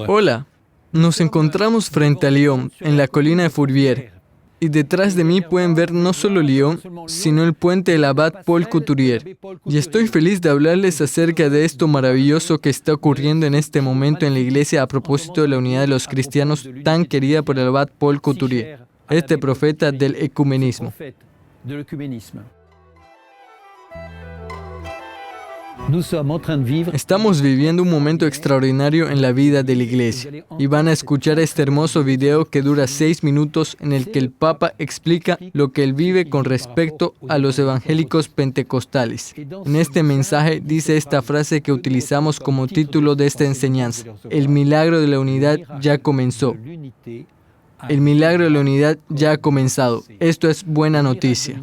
Hola, nos encontramos frente a Lyon, en la colina de Fourvière, y detrás de mí pueden ver no solo Lyon, sino el puente del abad Paul Couturier. Y estoy feliz de hablarles acerca de esto maravilloso que está ocurriendo en este momento en la iglesia a propósito de la unidad de los cristianos tan querida por el abad Paul Couturier, este profeta del ecumenismo. Estamos viviendo un momento extraordinario en la vida de la iglesia y van a escuchar este hermoso video que dura 6 minutos en el que el Papa explica lo que él vive con respecto a los evangélicos pentecostales. En este mensaje dice esta frase que utilizamos como título de esta enseñanza: el milagro de la unidad ya comenzó. El milagro de la unidad ya ha comenzado. Esto es buena noticia.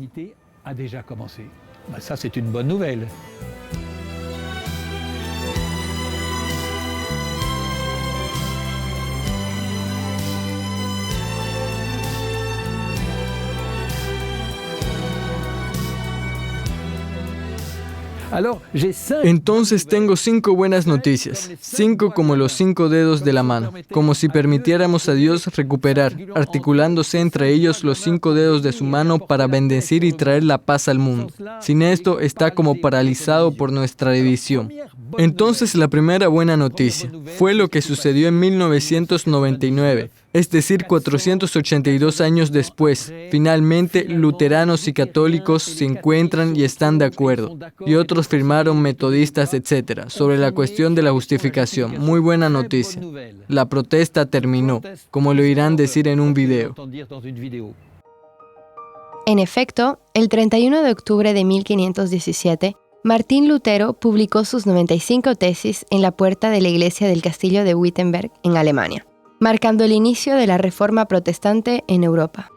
Entonces tengo 5 buenas noticias, 5 como los 5 dedos de la mano, como si permitiéramos a Dios recuperar, articulándose entre ellos los 5 dedos de su mano para bendecir y traer la paz al mundo. Sin esto está como paralizado por nuestra división. Entonces la primera buena noticia fue lo que sucedió en 1999. Es decir, 482 años después, finalmente luteranos y católicos se encuentran y están de acuerdo, y otros firmaron, metodistas, etc., sobre la cuestión de la justificación. Muy buena noticia. La protesta terminó, como lo irán decir en un video. En efecto, el 31 de octubre de 1517, Martín Lutero publicó sus 95 tesis en la puerta de la iglesia del castillo de Wittenberg, en Alemania, marcando el inicio de la Reforma protestante en Europa.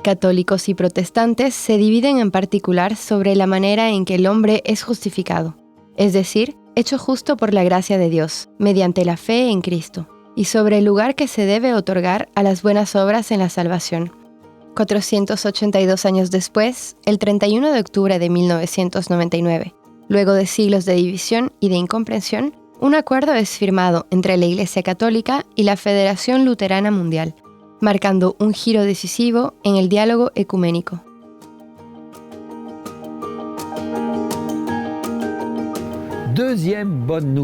Católicos y protestantes se dividen en particular sobre la manera en que el hombre es justificado, es decir, hecho justo por la gracia de Dios, mediante la fe en Cristo, y sobre el lugar que se debe otorgar a las buenas obras en la salvación. 482 años después, el 31 de octubre de 1999, luego de siglos de división y de incomprensión, un acuerdo es firmado entre la Iglesia Católica y la Federación Luterana Mundial, marcando un giro decisivo en el diálogo ecuménico.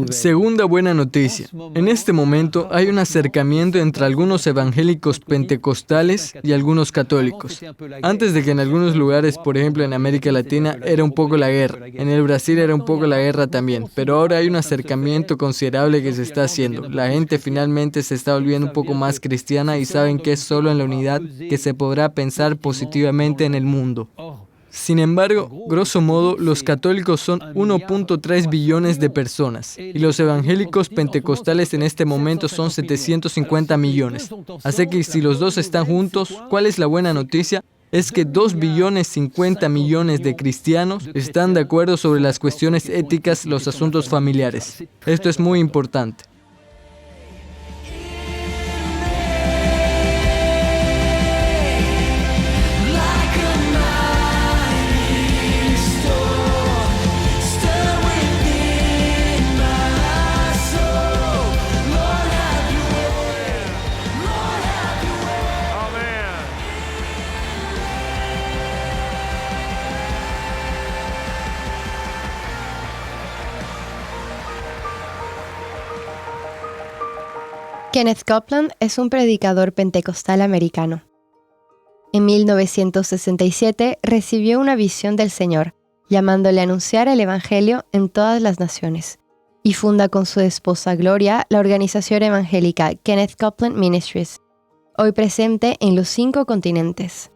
Segunda buena noticia. En este momento hay un acercamiento entre algunos evangélicos pentecostales y algunos católicos. Antes de que en algunos lugares, por ejemplo en América Latina, era un poco la guerra. En el Brasil era un poco la guerra también. Pero ahora hay un acercamiento considerable que se está haciendo. La gente finalmente se está volviendo un poco más cristiana y saben que es solo en la unidad que se podrá pensar positivamente en el mundo. Sin embargo, grosso modo, los católicos son 1.3 billones de personas y los evangélicos pentecostales en este momento son 750 millones. Así que si los dos están juntos, ¿cuál es la buena noticia? Es que 2,50 billones de cristianos están de acuerdo sobre las cuestiones éticas, los asuntos familiares. Esto es muy importante. Kenneth Copeland es un predicador pentecostal americano. En 1967 recibió una visión del Señor, llamándole a anunciar el Evangelio en todas las naciones, y funda con su esposa Gloria la organización evangélica Kenneth Copeland Ministries, hoy presente en los 5 continentes.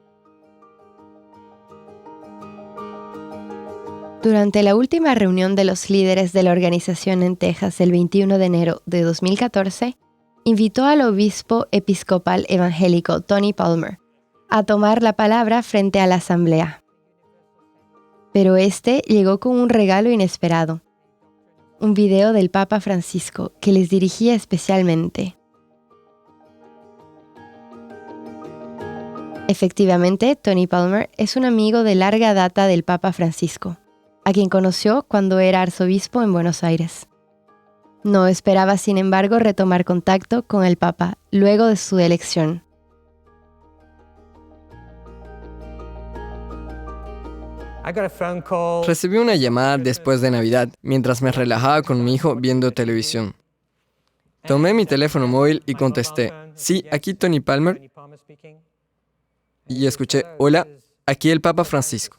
Durante la última reunión de los líderes de la organización en Texas el 21 de enero de 2014, invitó al obispo episcopal evangélico Tony Palmer a tomar la palabra frente a la asamblea. Pero este llegó con un regalo inesperado, un video del Papa Francisco que les dirigía especialmente. Efectivamente, Tony Palmer es un amigo de larga data del Papa Francisco, a quien conoció cuando era arzobispo en Buenos Aires. No esperaba, sin embargo, retomar contacto con el Papa luego de su elección. Recibí una llamada después de Navidad, mientras me relajaba con mi hijo viendo televisión. Tomé mi teléfono móvil y contesté, sí, aquí Tony Palmer, y escuché, hola, aquí el Papa Francisco.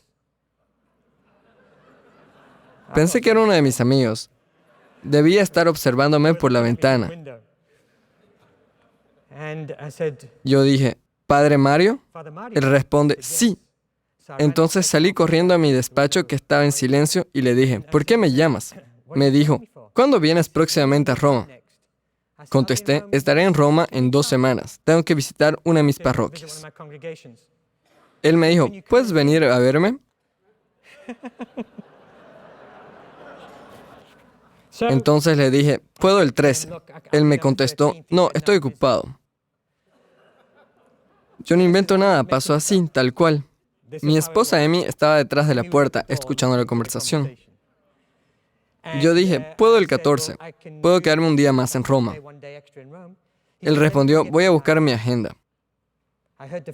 Pensé que era uno de mis amigos. Debía estar observándome por la ventana. Yo dije, ¿Padre Mario? Él responde, sí. Entonces salí corriendo a mi despacho que estaba en silencio y le dije, ¿por qué me llamas? Me dijo, ¿cuándo vienes próximamente a Roma? Contesté, estaré en Roma en 2 semanas. Tengo que visitar una de mis parroquias. Él me dijo, ¿puedes venir a verme? Entonces le dije, ¿puedo el 13? Él me contestó, no, estoy ocupado. Yo no invento nada, pasó así, tal cual. Mi esposa Amy estaba detrás de la puerta, escuchando la conversación. Yo dije, puedo el 14, puedo quedarme un día más en Roma. Él respondió, voy a buscar mi agenda.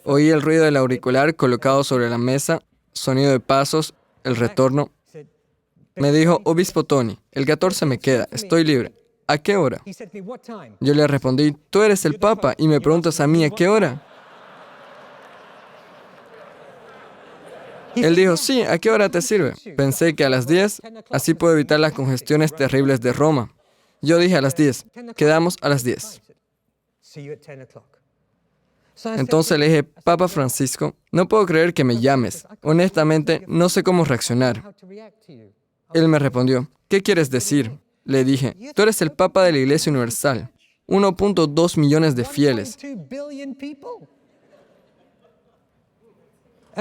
Oí el ruido del auricular colocado sobre la mesa, sonido de pasos, el retorno. Me dijo, obispo Tony, el 14 me queda, estoy libre. ¿A qué hora? Yo le respondí, tú eres el Papa y me preguntas a mí a qué hora. Él dijo, sí, ¿a qué hora te sirve? Pensé que a las 10, así puedo evitar las congestiones terribles de Roma. Yo dije a las 10, quedamos a las 10. Entonces le dije, Papa Francisco, no puedo creer que me llames. Honestamente, no sé cómo reaccionar. Él me respondió, ¿qué quieres decir? Le dije, tú eres el Papa de la Iglesia Universal. 1.2 millones de fieles.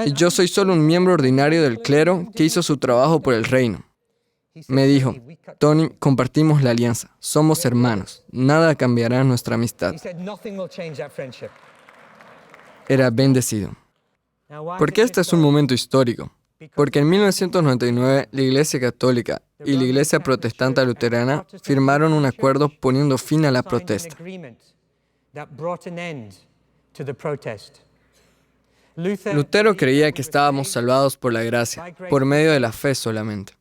Y yo soy solo un miembro ordinario del clero que hizo su trabajo por el reino. Me dijo, Tony, compartimos la alianza. Somos hermanos. Nada cambiará nuestra amistad. Era bendecido. ¿Por qué este es un momento histórico? Porque en 1999 la Iglesia Católica y la Iglesia Protestante Luterana firmaron un acuerdo poniendo fin a la protesta. Lutero creía que estábamos salvados por la gracia, por medio de la fe solamente.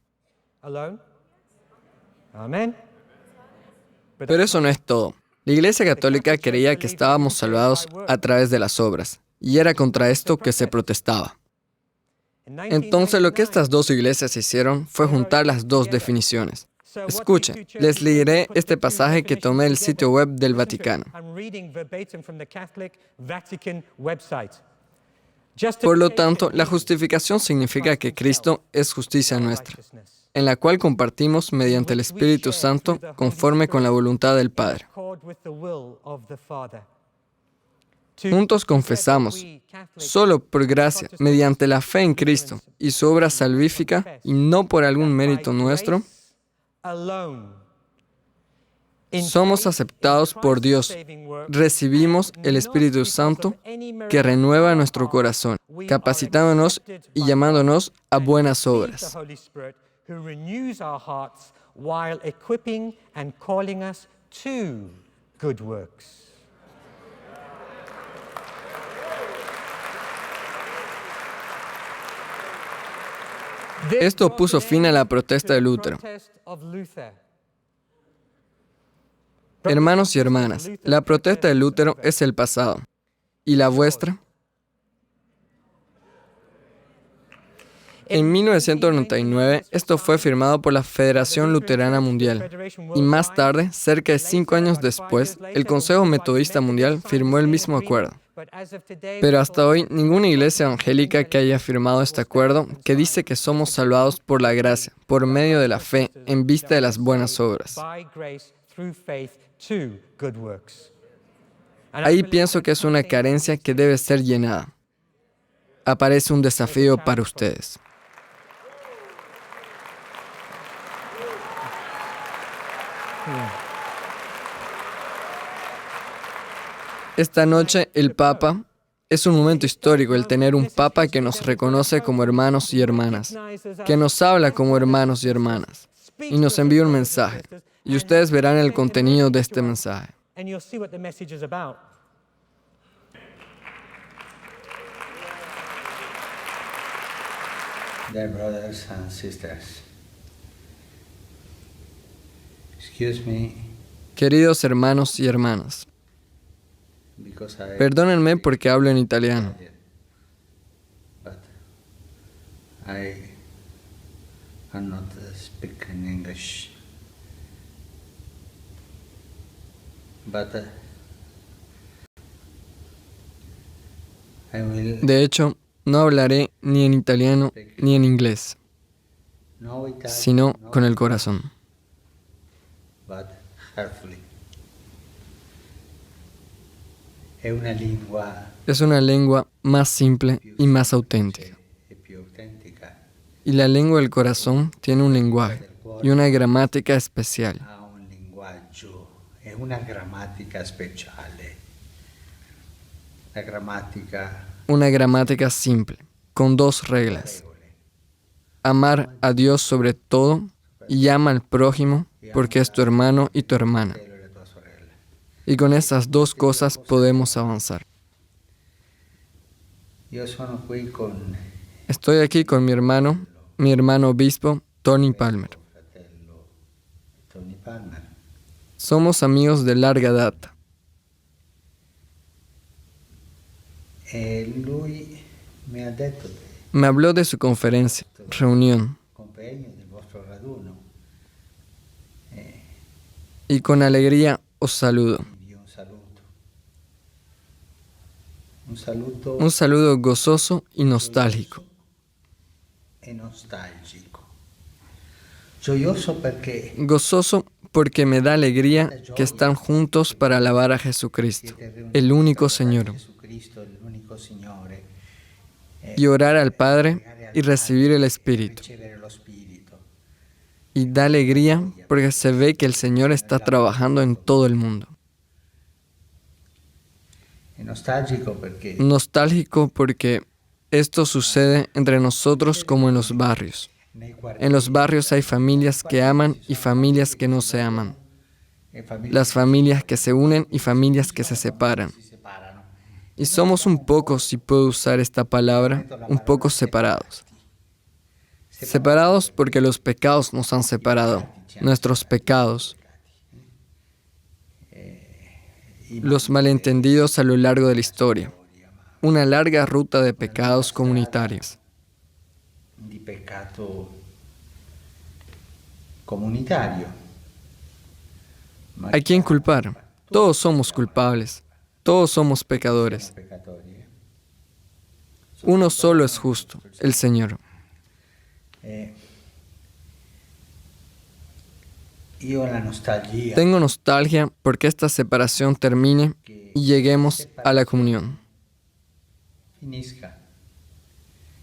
Pero eso no es todo. La Iglesia Católica creía que estábamos salvados a través de las obras, y era contra esto que se protestaba. Entonces lo que estas dos iglesias hicieron fue juntar las dos definiciones. Escuchen, les leeré este pasaje que tomé del sitio web del Vaticano. Por lo tanto, la justificación significa que Cristo es justicia nuestra, en la cual compartimos mediante el Espíritu Santo conforme con la voluntad del Padre. Juntos confesamos, solo por gracia, mediante la fe en Cristo y su obra salvífica, y no por algún mérito nuestro, somos aceptados por Dios. Recibimos el Espíritu Santo que renueva nuestro corazón, capacitándonos y llamándonos a buenas obras. Esto puso fin a la protesta de Lutero. Hermanos y hermanas, la protesta de Lutero es el pasado. ¿Y la vuestra? En 1999, esto fue firmado por la Federación Luterana Mundial. Y más tarde, cerca de 5 años después, el Consejo Metodista Mundial firmó el mismo acuerdo. Pero hasta hoy, ninguna iglesia evangélica que haya firmado este acuerdo, que dice que somos salvados por la gracia, por medio de la fe, en vista de las buenas obras. Ahí pienso que es una carencia que debe ser llenada. Aparece un desafío para ustedes. Esta noche, el Papa, es un momento histórico el tener un Papa que nos reconoce como hermanos y hermanas, que nos habla como hermanos y hermanas, y nos envía un mensaje. y ustedes verán el contenido de este mensaje. Dear brothers and sisters, excuse me Queridos hermanos y hermanas, because I perdónenme porque hablo en italiano, but I am not speaking English. But I will de hecho, no hablaré ni en italiano ni en inglés, know Italian, sino con el corazón. but carefully. È una lingua Es una lengua más simple y más auténtica. e più autentica. Y la lengua del corazón tiene un lenguaje y una gramática especial. Ha un linguaggio e una grammatica speciale. La grammatica Una gramática simple, con dos reglas. Amar a Dios sobre todo y ama al prójimo porque es tu hermano y tu hermana. fratello e la tua sorella. Y con estas dos cosas podemos avanzar. Io sono qui con Estoy aquí con mi hermano obispo, Tony Palmer. fratello Tony Palmer. Somos amigos de larga data. E lui mi ha detto del Me habló de su conferencia, reunión, compagno del vostro raduno. y con alegría os saludo. Invio un saluto. Un saluto Un saludo gozoso y nostálgico. e nostalgico. Gioioso perché Gozoso porque me da alegría que están juntos para alabar a Jesucristo, siete riuniti el único per Señor, Jesucristo, l'unico Signore, y orar al Padre y recibir el Espíritu. ricevere lo Spirito. Y da alegría porque se ve que el Señor está trabajando en todo el mundo. È nostalgico perché Nostálgico porque esto sucede entre nosotros como en los barrios. nei En los barrios hay familias que aman y familias que no se aman. Las familias que se unen y familias que se separan. si separano. Y somos un poco, si puedo usar esta palabra, un poco separados. Separados porque los pecados nos han separado. Nuestros pecados. Los malentendidos a lo largo de la historia. Una larga ruta de pecados comunitarios. Di peccato comunitario. Ma ¿A quién culpar? Todos somos culpables. Todos somos pecadores. peccatori. Uno solo es justo, el Señor. Io ho la nostalgia Tengo nostalgia porque esta separación termine y lleguemos a la comunión. finisca.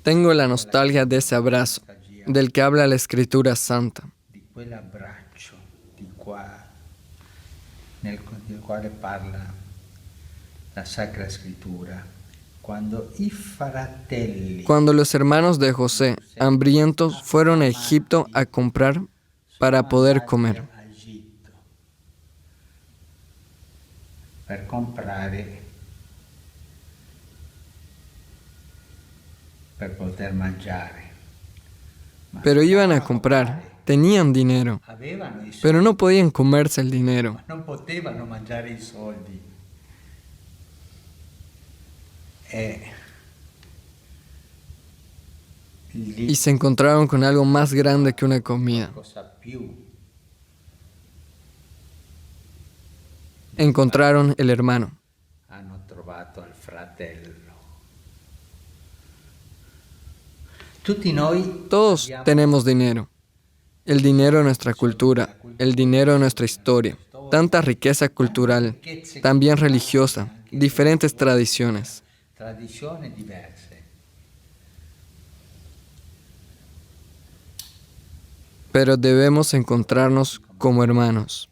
Tengo la nostalgia de ese abrazo, del que habla la Escritura Santa. Di quell'abbraccio di qua, del quale parla la Sacra Scrittura, quando i fratelli Cuando los hermanos de José, hambrientos, fueron a Egipto a comprar para poder comer. a Egitto per comprare, per poter mangiare. Ma Pero iban a comprar, tenían dinero, avevano i soldi, pero no podían comerse el dinero. ma non potevano mangiare i soldi. Lì Y se encontraron con algo más grande que una comida. cosa più Encontraron el hermano. hanno trovato al fratello. Tutti noi Todos tenemos dinero. El dinero de nuestra cultura, el dinero de nuestra historia, tanta riqueza cultural, también religiosa, diferentes tradiciones. tradizioni diverse. Pero debemos encontrarnos como hermanos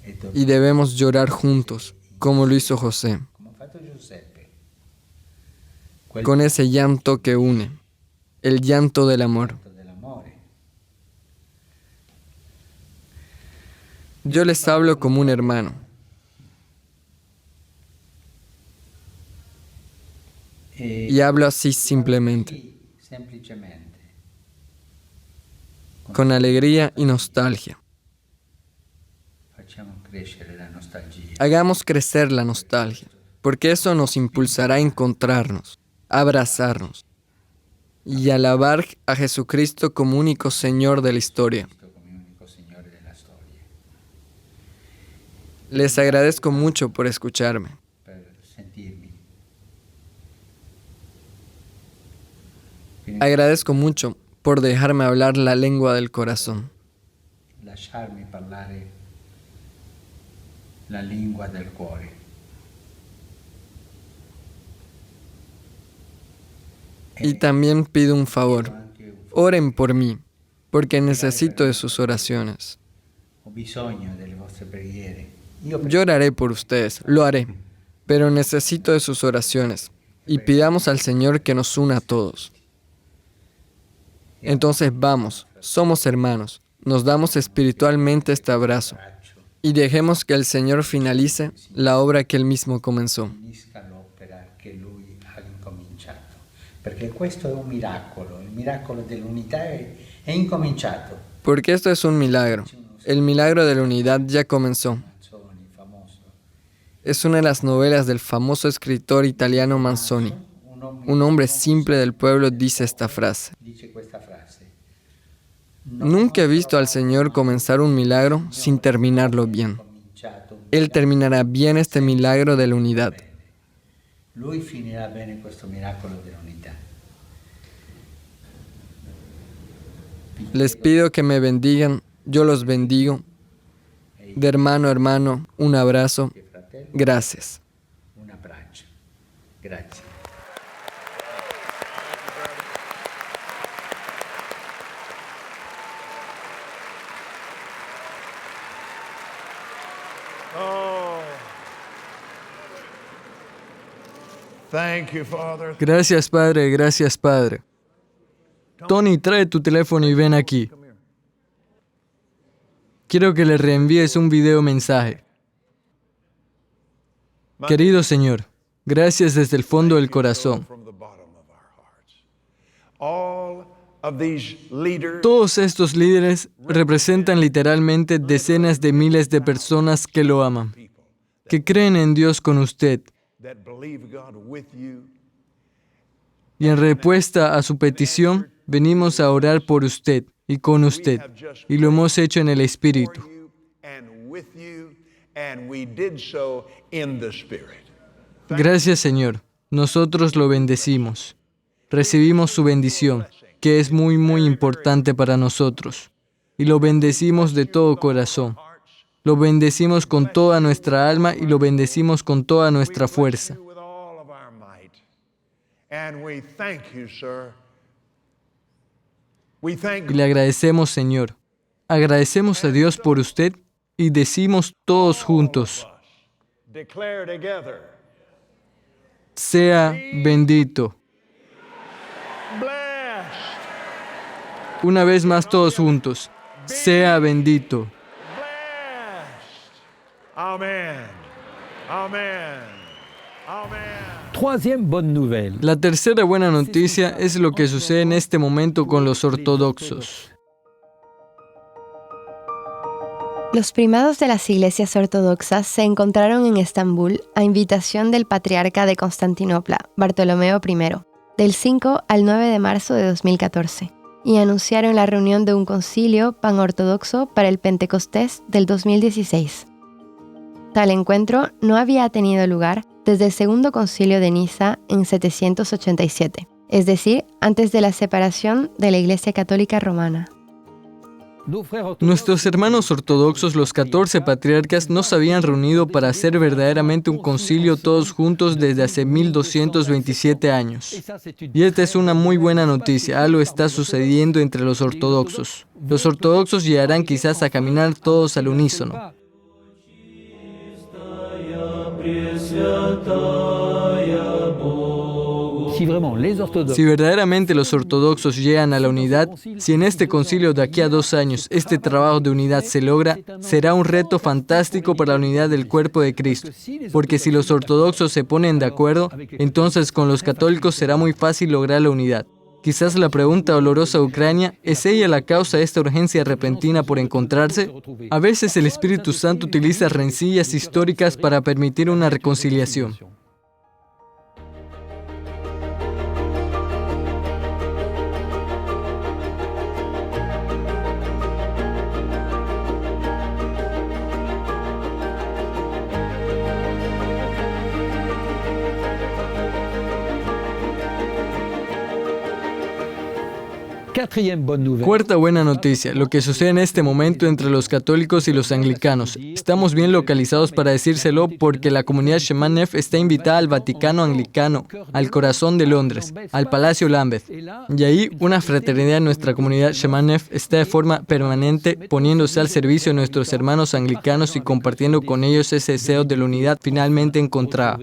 E dobbiamo, y debemos llorar juntos, como lo hizo José, come ha fatto Giuseppe, quel con ese llanto que une, el llanto del amor. pianto dell'amore. Yo les hablo como un hermano. Y hablo así simplemente, con alegría y nostalgia. Hagamos crecer la nostalgia, porque eso nos impulsará a encontrarnos, a abrazarnos y alabar a Jesucristo como único Señor de la historia. Les agradezco mucho por escucharme. Agradezco mucho por dejarme hablar la lengua del corazón. Lasciarmi parlare la lingua del cuore. Y también pido un favor. Oren por mí, porque necesito de sus oraciones. Ho bisogno delle vostre preghiere. Yo oraré por ustedes, lo haré, pero necesito de sus oraciones. Y pidamos al Señor que nos una a todos. Entonces vamos, somos hermanos, nos damos espiritualmente este abrazo y dejemos que el Señor finalice la obra que Él mismo comenzó. Finisca l'opera che Lui ha incominciato. Perché questo è un miracolo, il miracolo dell'unità è incominciato. Porque esto es un milagro. El milagro de la unidad ya comenzó. Manzoni, famoso. Es una de las novelas del famoso escritor italiano Manzoni. Un hombre simple del pueblo dice esta frase. Dice questa frase. Nunca he visto al Señor comenzar un milagro sin terminarlo bien. Él terminará bien este milagro de la unidad. Lui finirà bene questo miracolo dell'unità. Les pido que me bendigan, yo los bendigo. De hermano a hermano, un abrazo. Gracias. Un abbraccio. Grazie. Thank you, Father. Gracias, Padre, gracias, Padre. Tony, trae tu teléfono y ven aquí. Quiero que le reenvíes un video mensaje. Querido Señor, gracias desde el fondo del corazón. Todos estos líderes representan literalmente decenas de miles de personas que lo aman, que creen en Dios con usted. Y en respuesta a su petición, venimos a orar por usted y con usted. Y lo hemos hecho en el Espíritu. Gracias, Señor. Nosotros lo bendecimos. Recibimos su bendición, que es muy, muy importante para nosotros. Y lo bendecimos de todo corazón. Lo bendecimos con toda nuestra alma y lo bendecimos con toda nuestra fuerza. Y le agradecemos, Señor. Agradecemos a Dios por usted y decimos todos juntos: sea bendito. Una vez más todos juntos: sea bendito. Amen. Amen. Amen. Troisième bonne nouvelle. La tercera buena noticia es lo que sucede en este momento con los ortodoxos. Los primados de las iglesias ortodoxas se encontraron en Estambul a invitación del patriarca de Constantinopla, Bartolomeo I, del 5 al 9 de marzo de 2014, y anunciaron la reunión de un concilio panortodoxo para el Pentecostés del 2016. Tal encuentro no había tenido lugar desde el Segundo Concilio de Niza en 787, es decir, antes de la separación de la Iglesia Católica Romana. Nuestros hermanos ortodoxos, los 14 patriarcas, no se habían reunido para hacer verdaderamente un concilio todos juntos desde hace 1227 años. Y esta es una muy buena noticia. Algo está sucediendo entre los ortodoxos. Los ortodoxos llegarán quizás a caminar todos al unísono. Si verdaderamente los ortodoxos llegan a la unidad, si en este concilio de aquí a 2 años este trabajo de unidad se logra, será un reto fantástico para la unidad del cuerpo de Cristo. Porque si los ortodoxos se ponen de acuerdo, entonces con los católicos será muy fácil lograr la unidad. Quizás la pregunta dolorosa a Ucrania, ¿es ella la causa de esta urgencia repentina por encontrarse? A veces el Espíritu Santo utiliza rencillas históricas para permitir una reconciliación. Cuarta buena noticia, lo que sucede en este momento entre los católicos y los anglicanos. Estamos bien localizados para decírselo porque la comunidad Shemanef está invitada al Vaticano Anglicano, al corazón de Londres, al Palacio Lambeth. Y ahí una fraternidad de nuestra comunidad Shemanef está de forma permanente poniéndose al servicio de nuestros hermanos anglicanos y compartiendo con ellos ese deseo de la unidad finalmente encontrada.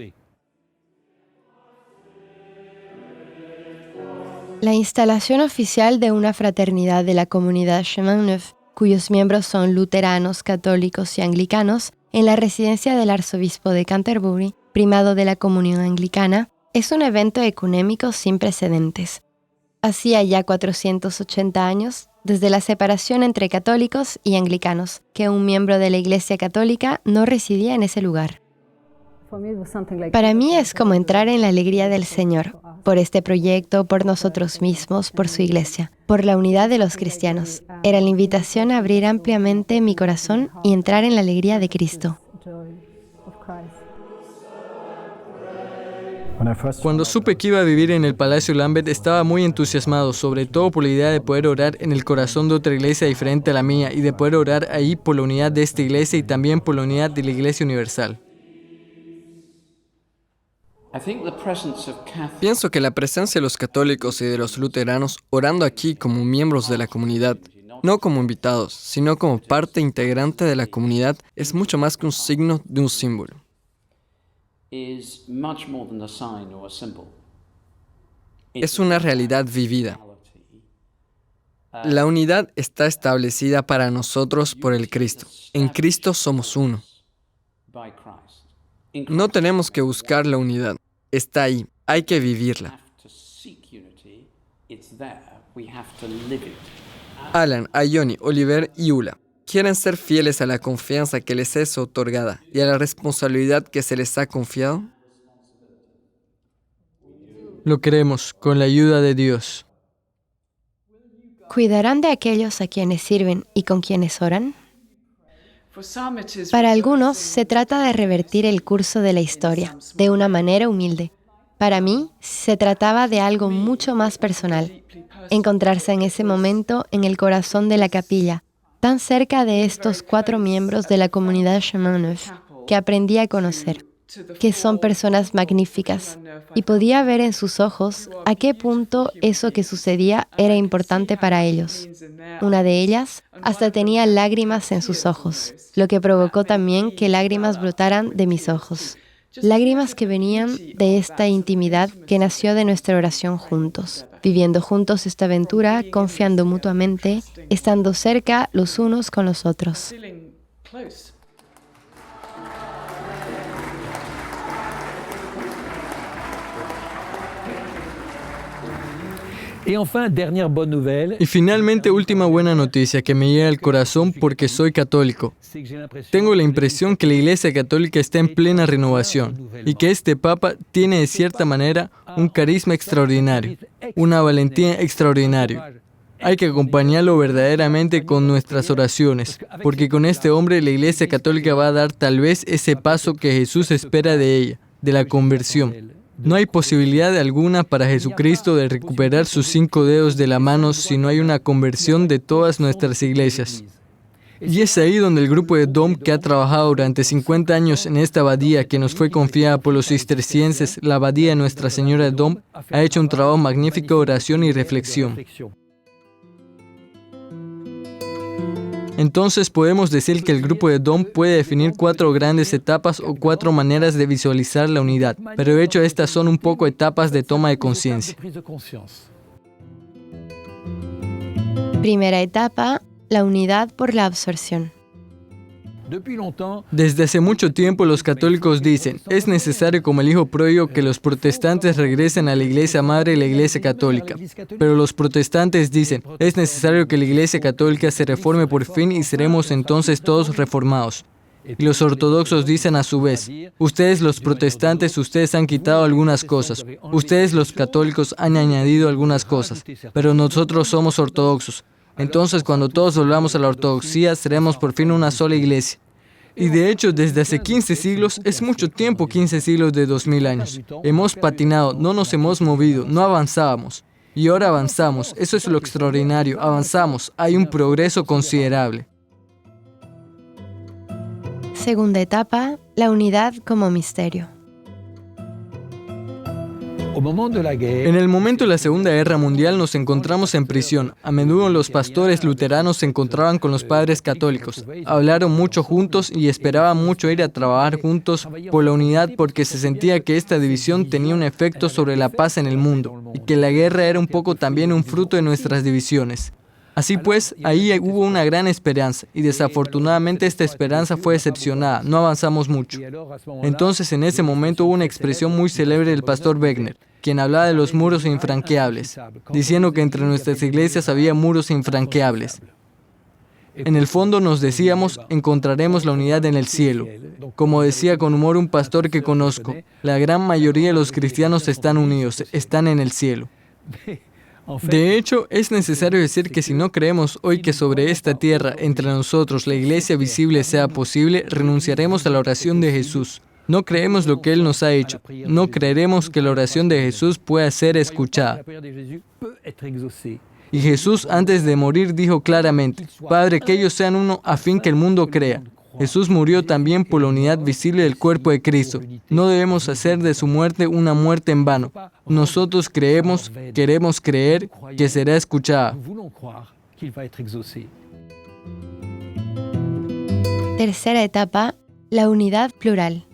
La instalación oficial de una fraternidad de la comunidad Shemanef, cuyos miembros son luteranos, católicos y anglicanos, en la residencia del arzobispo de Canterbury, primado de la comunión anglicana, es un evento ecuménico sin precedentes. Hacía ya 480 años, desde la separación entre católicos y anglicanos, que un miembro de la Iglesia Católica no residía en ese lugar. Para mí es como entrar en la alegría del Señor, por este proyecto, por nosotros mismos, por su iglesia, por la unidad de los cristianos. Era la invitación a abrir ampliamente mi corazón y entrar en la alegría de Cristo. Cuando supe que iba a vivir en el Palacio Lambeth, estaba muy entusiasmado, sobre todo por la idea de poder orar en el corazón de otra iglesia diferente a la mía y de poder orar ahí por la unidad de esta iglesia y también por la unidad de la Iglesia Universal. Pienso que la presencia de los católicos y de los luteranos orando aquí como miembros de la comunidad, no como invitados, sino como parte integrante de la comunidad, es mucho más que un signo de un símbolo. Es una realidad vivida. La unidad está establecida para nosotros por el Cristo. En Cristo somos uno. No tenemos que buscar la unidad. Está ahí. Hay que vivirla. Alan, Ayoni, Oliver y Ula quieren ser fieles a la confianza que les es otorgada y a la responsabilidad que se les ha confiado. Lo queremos, con la ayuda de Dios. ¿Cuidarán de aquellos a quienes sirven y con quienes oran? Para algunos, se trata de revertir el curso de la historia, de una manera humilde. Para mí, se trataba de algo mucho más personal. Encontrarse en ese momento en el corazón de la capilla, tan cerca de estos 4 miembros de la comunidad Shemanef, que aprendí a conocer, que son personas magníficas, y podía ver en sus ojos a qué punto eso que sucedía era importante para ellos. Una de ellas hasta tenía lágrimas en sus ojos, lo que provocó también que lágrimas brotaran de mis ojos. Lágrimas que venían de esta intimidad que nació de nuestra oración juntos, viviendo juntos esta aventura, confiando mutuamente, estando cerca los unos con los otros. Y finalmente, última buena noticia que me llega al corazón porque soy católico. Tengo la impresión que la Iglesia Católica está en plena renovación y que este Papa tiene de cierta manera un carisma extraordinario, una valentía extraordinaria. Hay que acompañarlo verdaderamente con nuestras oraciones, porque con este hombre la Iglesia Católica va a dar tal vez ese paso que Jesús espera de ella, de la conversión. No hay posibilidad alguna para Jesucristo de recuperar sus 5 dedos de la mano si no hay una conversión de todas nuestras iglesias. Y es ahí donde el grupo de Dom, que ha trabajado durante 50 años en esta abadía que nos fue confiada por los cistercienses, la abadía de Nuestra Señora de Dom, ha hecho un trabajo magnífico de oración y reflexión. Entonces podemos decir que el grupo de Dom puede definir 4 grandes etapas o 4 maneras de visualizar la unidad, pero de hecho estas son un poco etapas de toma de conciencia. Primera etapa, la unidad por la absorción. Desde hace mucho tiempo los católicos dicen, es necesario como el hijo pródigo que los protestantes regresen a la iglesia madre y la iglesia católica. Pero los protestantes dicen, es necesario que la iglesia católica se reforme por fin y seremos entonces todos reformados. Y los ortodoxos dicen a su vez, ustedes los protestantes, ustedes han quitado algunas cosas, ustedes los católicos han añadido algunas cosas, pero nosotros somos ortodoxos. Entonces, cuando todos volvamos a la ortodoxia, seremos por fin una sola iglesia. Y de hecho, desde hace 15 siglos, es mucho tiempo, 15 siglos de 2000 años. Hemos patinado, no nos hemos movido, no avanzábamos. Y ahora avanzamos, eso es lo extraordinario, avanzamos, hay un progreso considerable. Segunda etapa, la unidad como misterio. En el momento de la Segunda Guerra Mundial nos encontramos en prisión. A menudo los pastores luteranos se encontraban con los padres católicos. Hablaron mucho juntos y esperaban mucho ir a trabajar juntos por la unidad porque se sentía que esta división tenía un efecto sobre la paz en el mundo y que la guerra era un poco también un fruto de nuestras divisiones. Así pues, ahí hubo una gran esperanza y desafortunadamente esta esperanza fue decepcionada, no avanzamos mucho. Entonces en ese momento hubo una expresión muy célebre del pastor Wegener, quien hablaba de los muros infranqueables, diciendo que entre nuestras iglesias había muros infranqueables. En el fondo nos decíamos, encontraremos la unidad en el cielo. Como decía con humor un pastor que conozco, la gran mayoría de los cristianos están unidos, están en el cielo. De hecho, es necesario decir que si no creemos hoy que sobre esta tierra, entre nosotros, la iglesia visible sea posible, renunciaremos a la oración de Jesús. No creemos lo que Él nos ha hecho. No creeremos que la oración de Jesús pueda ser escuchada. Y Jesús, antes de morir, dijo claramente, Padre, que ellos sean uno a fin que el mundo crea. Jesús murió también por la unidad visible del cuerpo de Cristo. No debemos hacer de su muerte una muerte en vano. Nosotros queremos creer que será escuchada. Tercera etapa, la unidad plural.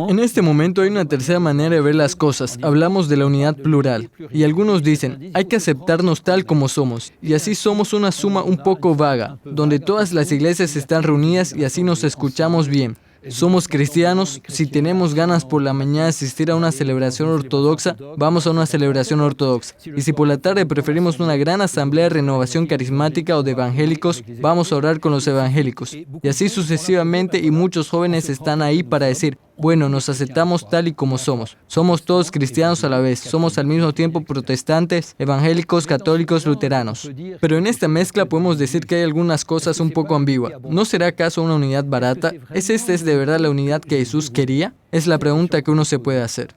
En este momento hay una tercera manera de ver las cosas. Hablamos de la unidad plural. Y algunos dicen, hay que aceptarnos tal como somos. Y así somos una suma un poco vaga, donde todas las iglesias están reunidas y así nos escuchamos bien. Somos cristianos, si tenemos ganas por la mañana asistir a una celebración ortodoxa, vamos a una celebración ortodoxa. Y si por la tarde preferimos una gran asamblea de renovación carismática o de evangélicos, vamos a orar con los evangélicos. Y así sucesivamente, y muchos jóvenes están ahí para decir, bueno, nos aceptamos tal y como somos. Somos todos cristianos a la vez. Somos al mismo tiempo protestantes, evangélicos, católicos, luteranos. Pero en esta mezcla podemos decir que hay algunas cosas un poco ambiguas. ¿No será acaso una unidad barata? ¿Es de verdad la unidad que Jesús quería? Es la pregunta que uno se puede hacer.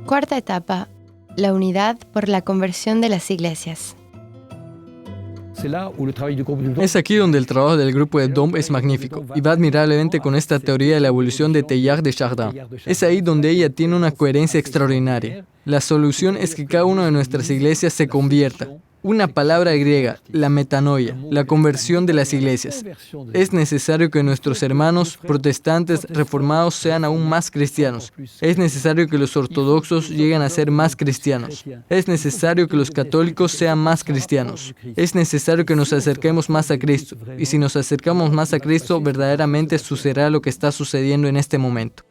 Cuarta etapa, la unidad por la conversión de las iglesias. Es aquí donde el trabajo del grupo de Dom es magnífico y va admirablemente con esta teoría de la evolución de Teilhard de Chardin. Es ahí donde ella tiene una coherencia extraordinaria. La solución es que cada una de nuestras iglesias se convierta. Una palabra griega, la metanoia, la conversión de las iglesias. Es necesario que nuestros hermanos protestantes reformados sean aún más cristianos. Es necesario que los ortodoxos lleguen a ser más cristianos. Es necesario que los católicos sean más cristianos. Es necesario que nos acerquemos más a Cristo. Y si nos acercamos más a Cristo, verdaderamente sucederá lo que está sucediendo en este momento.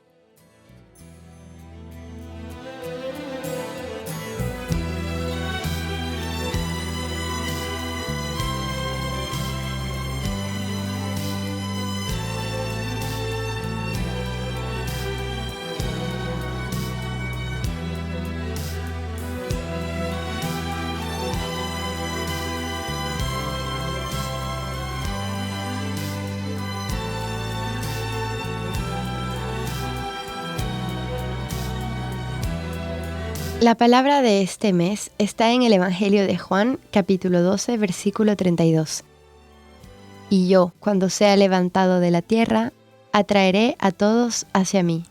La palabra de este mes está en el Evangelio de Juan, capítulo 12, versículo 32. Y yo, cuando sea levantado de la tierra, atraeré a todos hacia mí.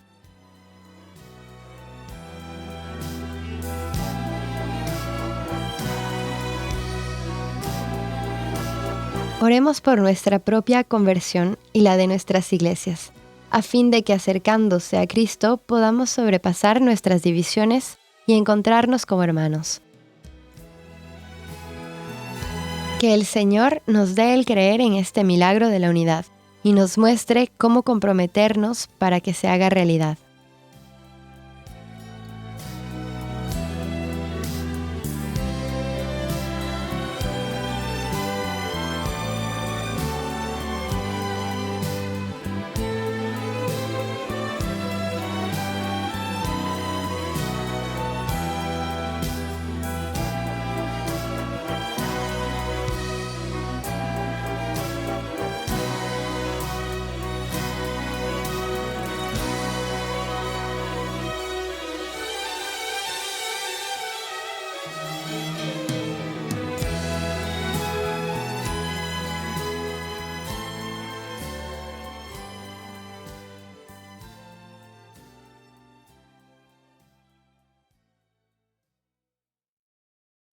Oremos por nuestra propia conversión y la de nuestras iglesias, a fin de que acercándose a Cristo podamos sobrepasar nuestras divisiones y encontrarnos como hermanos. Que el Señor nos dé el creer en este milagro de la unidad y nos muestre cómo comprometernos para que se haga realidad.